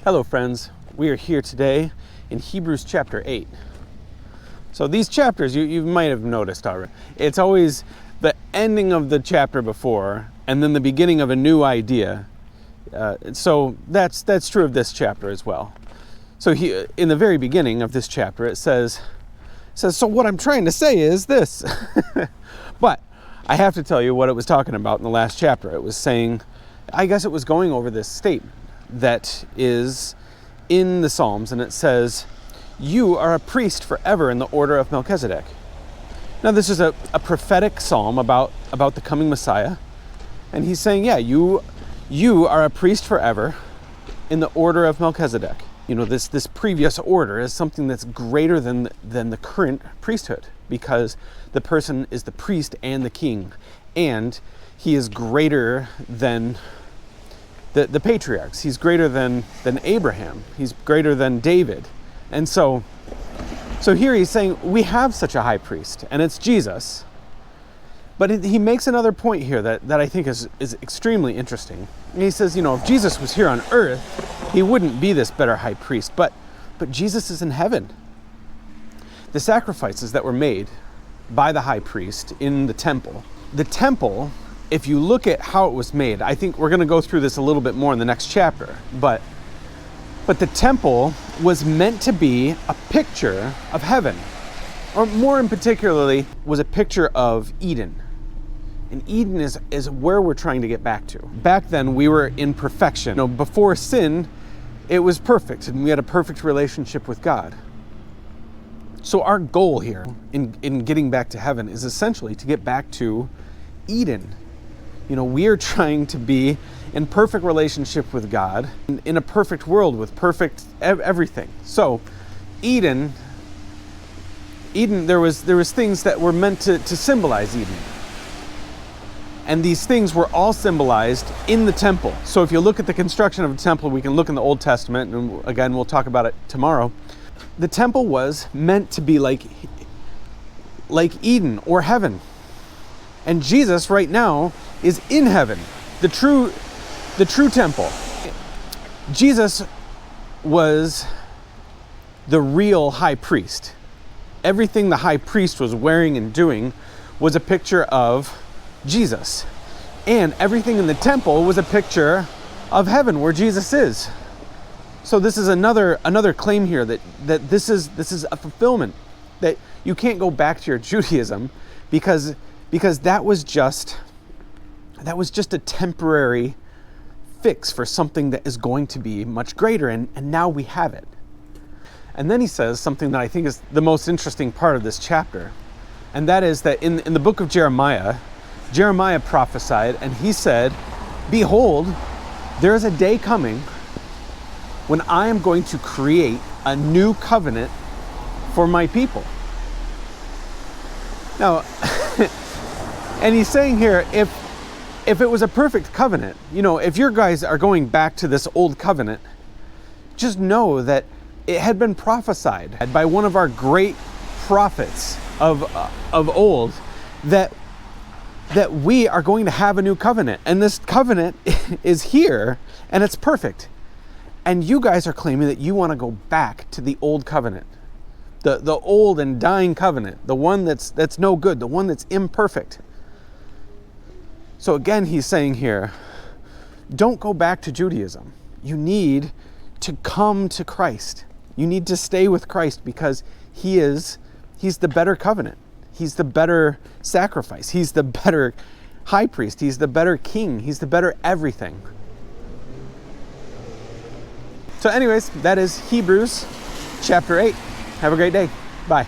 Hello friends, we are here today in Hebrews chapter 8. So these chapters, you might have noticed already, it's always the ending of the chapter before and then the beginning of a new idea. So that's true of this chapter as well. So in the very beginning of this chapter it says, so what I'm trying to say is this. But I have to tell you what it was talking about in the last chapter. It was saying, I guess it was going over this statement that is in the Psalms, and it says, you are a priest forever in the order of Melchizedek. Now this is a prophetic psalm about the coming Messiah, and he's saying, yeah, you are a priest forever in the order of Melchizedek. You know, this previous order is something that's greater than the current priesthood, because the person is the priest and the king, and he is greater than the patriarchs. He's greater than Abraham. He's greater than David. And so here he's saying we have such a high priest, and it's Jesus. But he makes another point here that I think is extremely interesting. And he says, you know, if Jesus was here on earth, he wouldn't be this better high priest. But Jesus is in heaven. The sacrifices that were made by the high priest in the temple, if you look at how it was made, I think we're going to go through this a little bit more in the next chapter, but the temple was meant to be a picture of heaven, or more in particularly was a picture of Eden. And Eden is where we're trying to get back to. Back then we were in perfection. You know, before sin, it was perfect and we had a perfect relationship with God. So our goal here in getting back to heaven is essentially to get back to Eden. You know, we are trying to be in perfect relationship with God, in a perfect world with perfect everything. So Eden, there was things that were meant to symbolize Eden. And these things were all symbolized in the temple. So if you look at the construction of a temple, we can look in the Old Testament, and again, we'll talk about it tomorrow. The temple was meant to be like Eden or heaven. And Jesus right now is in heaven, the true temple. Jesus was the real high priest. Everything the high priest was wearing and doing was a picture of Jesus. And everything in the temple was a picture of heaven where Jesus is. So this is another claim here that this is a fulfillment, that you can't go back to your Judaism because that was just a temporary fix for something that is going to be much greater, and now we have it. And then he says something that I think is the most interesting part of this chapter, and that is that in the book of Jeremiah prophesied, and he said, behold, there is a day coming when I am going to create a new covenant for my people. Now, and he's saying here, if it was a perfect covenant, you know, if your guys are going back to this old covenant, just know that it had been prophesied by one of our great prophets of old that we are going to have a new covenant, and this covenant is here and it's perfect. And you guys are claiming that you want to go back to the old covenant, the old and dying covenant, the one that's no good, the one that's imperfect. So again, he's saying here, don't go back to Judaism. You need to come to Christ. You need to stay with Christ because he's the better covenant. He's the better sacrifice. He's the better high priest. He's the better king. He's the better everything. So anyways, that is Hebrews chapter 8. Have a great day. Bye.